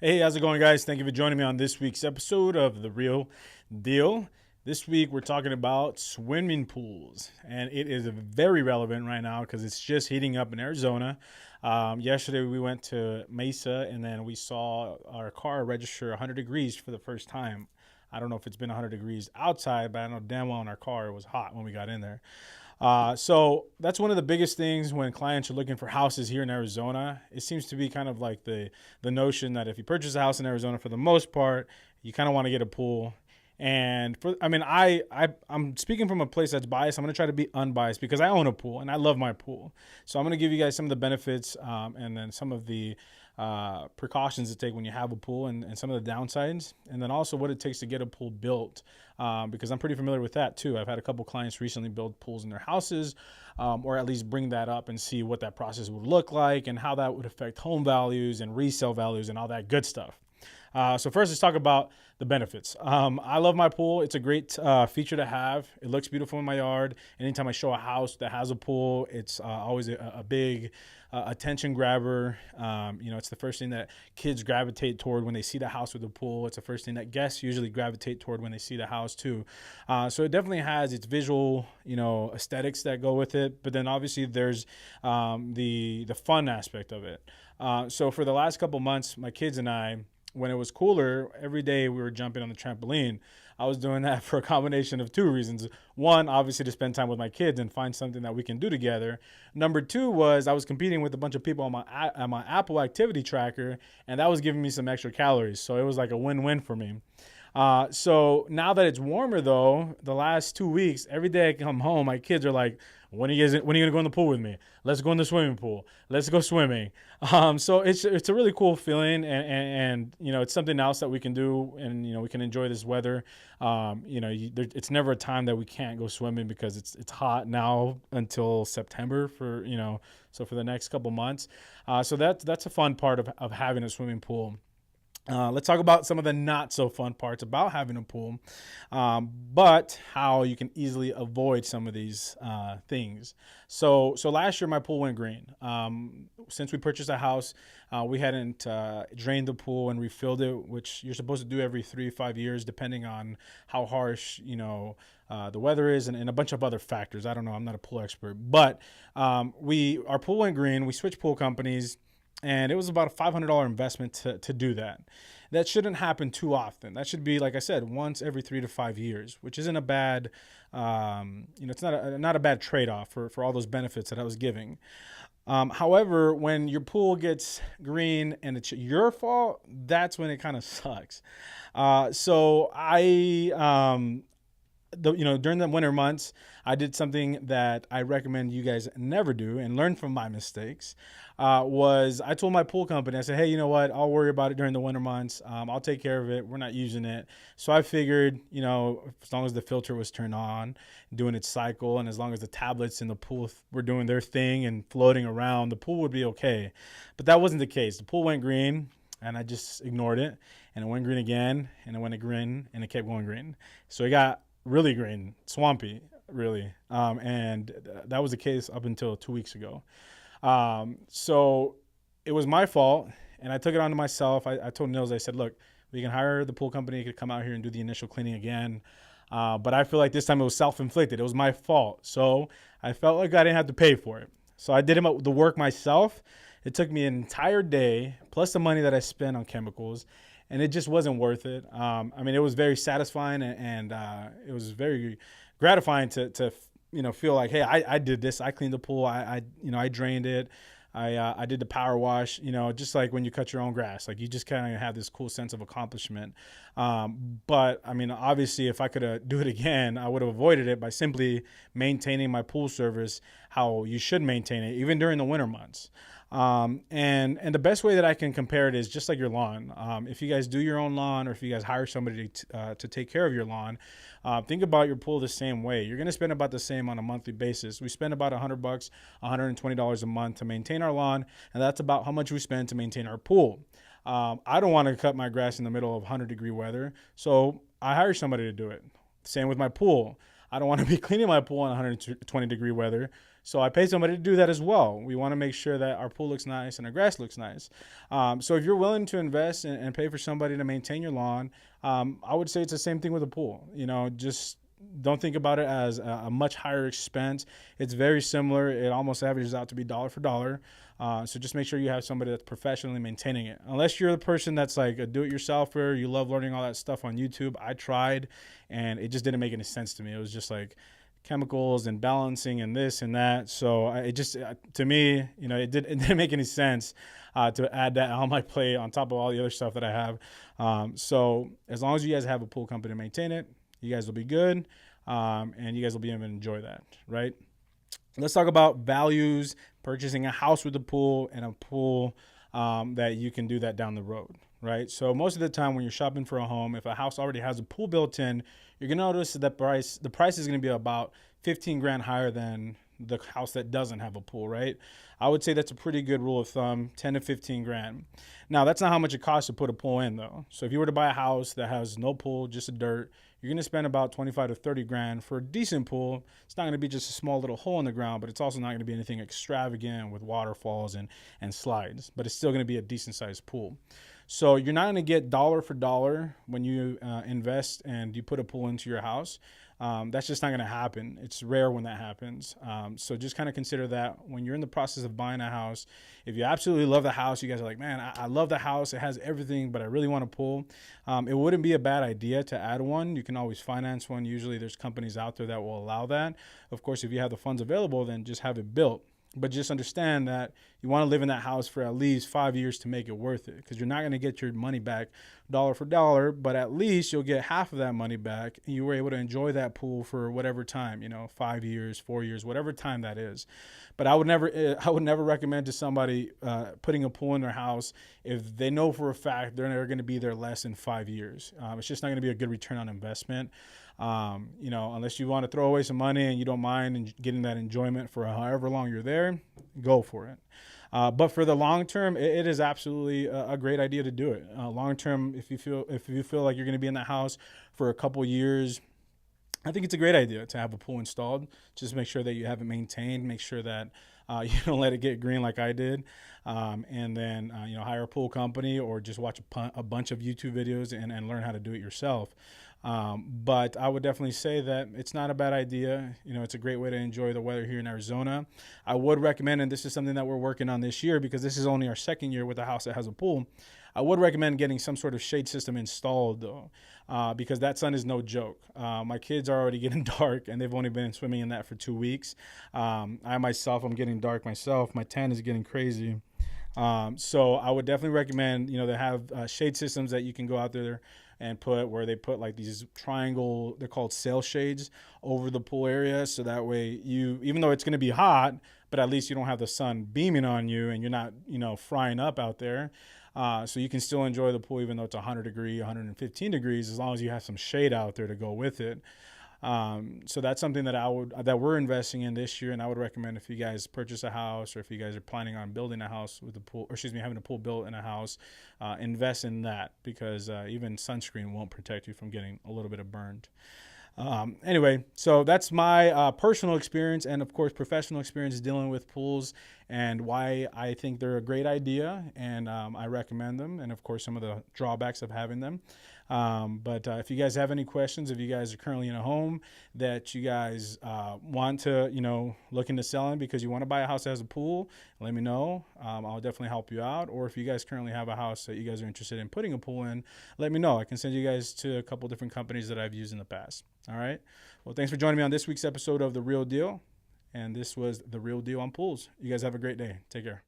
Hey, how's it going, guys? Thank you for joining me on this week's episode of The Real Deal. This week, we're talking about swimming pools, and it is very relevant right now because it's just heating up in Arizona. Yesterday, we went to Mesa, and then we saw our car register 100 degrees for the first time. I don't know if it's been 100 degrees outside, but I know damn well in our car it was hot when we got in there. So that's one of the biggest things when clients are looking for houses here in Arizona. It seems to be kind of like the notion that if you purchase a house in Arizona, for the most part, you kind of want to get a pool. And I'm speaking from a place that's biased. I'm gonna try to be unbiased because I own a pool and I love my pool. So I'm gonna give you guys some of the benefits, and then some of the precautions to take when you have a pool, and some of the downsides, and then also what it takes to get a pool built, because I'm pretty familiar with that too. I've had a couple clients recently build pools in their houses, or at least bring that up and see what that process would look like and how that would affect home values and resale values and all that good stuff. So first, let's talk about the benefits. I love my pool. It's a great feature to have. It looks beautiful in my yard. Anytime I show a house that has a pool, it's always a big attention grabber. It's the first thing that kids gravitate toward when they see the house with a pool. It's the first thing that guests usually gravitate toward when they see the house too. So it definitely has its visual, aesthetics that go with it. But then obviously there's the fun aspect of it. So for the last couple months, my kids and I, when it was cooler, every day we were jumping on the trampoline. I was doing that for a combination of two reasons. One, obviously to spend time with my kids and find something that we can do together. Number two was I was competing with a bunch of people on my Apple activity tracker, and that was giving me some extra calories. So it was like a win-win for me. So now that it's warmer though, the last 2 weeks, every day I come home, my kids are like, when are you gonna go in the pool with me? Let's go in the swimming pool. Let's go swimming. So it's a really cool feeling, and it's something else that we can do, and we can enjoy this weather. It's never a time that we can't go swimming because it's hot now until September so for the next couple months. So that's a fun part of having a swimming pool. Let's talk about some of the not so fun parts about having a pool, but how you can easily avoid some of these things. So last year my pool went green. Since we purchased a house, we hadn't drained the pool and refilled it, which you're supposed to do every 3 to 5 years, depending on how harsh the weather is, and a bunch of other factors. I don't know. I'm not a pool expert, but our pool went green. We switched pool companies, and it was about a $500 investment to do that. That shouldn't happen too often. That should be, like I said, once every 3 to 5 years, which isn't a bad, it's not a bad trade-off for all those benefits that I was giving. However, when your pool gets green and it's your fault, that's when it kind of sucks. So I during the winter months, I did something that I recommend you guys never do and learn from my mistakes. Was I told my pool company, I said, hey, you know what? I'll worry about it during the winter months. I'll take care of it. We're not using it. So I figured, as long as the filter was turned on, doing its cycle, and as long as the tablets in the pool were doing their thing and floating around, the pool would be okay. But that wasn't the case. The pool went green, and I just ignored it. And it went green again, and it went green, and it kept going green. So it got really green, swampy, really. And that was the case up until 2 weeks ago. So it was my fault, and I took it onto myself. I told Nils, I said, look, we can hire the pool company to come out here and do the initial cleaning again. But I feel like this time it was self-inflicted. It was my fault. So I felt like I didn't have to pay for it. So I did the work myself. It took me an entire day, plus the money that I spent on chemicals, and it just wasn't worth it. It was very satisfying, and it was very gratifying to feel like, hey, I did this. I cleaned the pool. I drained it. I did the power wash, just like when you cut your own grass, like you just kind of have this cool sense of accomplishment. But obviously if I could do it again, I would have avoided it by simply maintaining my pool service how you should maintain it, even during the winter months. And the best way that I can compare it is just like your lawn. If you guys do your own lawn, or if you guys hire somebody to take care of your lawn, think about your pool the same way. You're going to spend about the same on a monthly basis. We spend about $100, $120 a month to maintain our lawn, and that's about how much we spend to maintain our pool. I don't want to cut my grass in the middle of 100-degree weather, so I hire somebody to do it. Same with my pool. I don't want to be cleaning my pool in 120-degree weather, So I pay somebody to do that as well. We want to make sure that our pool looks nice and our grass looks nice. So if you're willing to invest and pay for somebody to maintain your lawn, I would say it's the same thing with a pool. Just don't think about it as a much higher expense. It's very similar. It almost averages out to be dollar for dollar. So just make sure you have somebody that's professionally maintaining it. Unless you're the person that's like a do-it-yourselfer, you love learning all that stuff on YouTube. I tried, and it just didn't make any sense to me. It was just like chemicals and balancing and this and that. So it just, to me, it didn't make any sense to add that on my plate on top of all the other stuff that I have. So as long as you guys have a pool company to maintain it, you guys will be good, and you guys will be able to enjoy that, right? Let's talk about values, purchasing a house with a pool and a pool that you can do that down the road, right? So most of the time when you're shopping for a home, if a house already has a pool built in, you're gonna notice that the price is gonna be about 15 grand higher than the house that doesn't have a pool, right? I would say that's a pretty good rule of thumb, 10 to 15 grand. Now, that's not how much it costs to put a pool in though. So if you were to buy a house that has no pool, just a dirt, you're going to spend about 25 to 30 grand for a decent pool. It's not going to be just a small little hole in the ground, but it's also not going to be anything extravagant with waterfalls and slides, but it's still going to be a decent sized pool. So you're not going to get dollar for dollar when you invest and you put a pool into your house. That's just not going to happen. It's rare when that happens. So just kind of consider that when you're in the process of buying a house. If you absolutely love the house, you guys are like, man, I love the house. It has everything, but I really want a pool. It wouldn't be a bad idea to add one. You can always finance one. Usually there's companies out there that will allow that. Of course, if you have the funds available, then just have it built. But just understand that you want to live in that house for at least 5 years to make it worth it, because you're not going to get your money back dollar for dollar, but at least you'll get half of that money back, and you were able to enjoy that pool for whatever time, 5 years, 4 years, whatever time that is. But I would never recommend to somebody putting a pool in their house if they know for a fact they're going to be there less than 5 years. It's just not going to be a good return on investment. Unless you want to throw away some money and you don't mind getting that enjoyment for however long you're there, go for it. But for the long term, it is absolutely a great idea to do it. Long term, if you feel like you're going to be in that house for a couple years, I think it's a great idea to have a pool installed. Just make sure that you have it maintained. Make sure that you don't let it get green like I did. And then, hire a pool company or just watch a bunch of YouTube videos and learn how to do it yourself. But I would definitely say that it's not a bad idea. It's a great way to enjoy the weather here in Arizona. I would recommend, and this is something that we're working on this year because this is only our second year with a house that has a pool. I would recommend getting some sort of shade system installed though, because that sun is no joke. My kids are already getting dark and they've only been swimming in that for 2 weeks. I'm getting dark myself. My tan is getting crazy. So I would definitely recommend, they have shade systems that you can go out there and where they put like these triangle, they're called sail shades over the pool area. So that way even though it's going to be hot, but at least you don't have the sun beaming on you and you're not, frying up out there. So you can still enjoy the pool even though it's 115 degrees, as long as you have some shade out there to go with it. So that's something that we're investing in this year, and I would recommend if you guys purchase a house or if you guys are planning on building a house with a pool, having a pool built in a house, invest in that because even sunscreen won't protect you from getting a little bit of burned. Anyway, so that's my personal experience and, of course, professional experience dealing with pools and why I think they're a great idea and I recommend them and, of course, some of the drawbacks of having them. But if you guys have any questions, if you guys are currently in a home that you guys want to, look into selling because you want to buy a house that has a pool, let me know. I'll definitely help you out. Or if you guys currently have a house that you guys are interested in putting a pool in, let me know. I can send you guys to a couple different companies that I've used in the past. All right. Well, thanks for joining me on this week's episode of The Real Deal. And this was The Real Deal on Pools. You guys have a great day. Take care.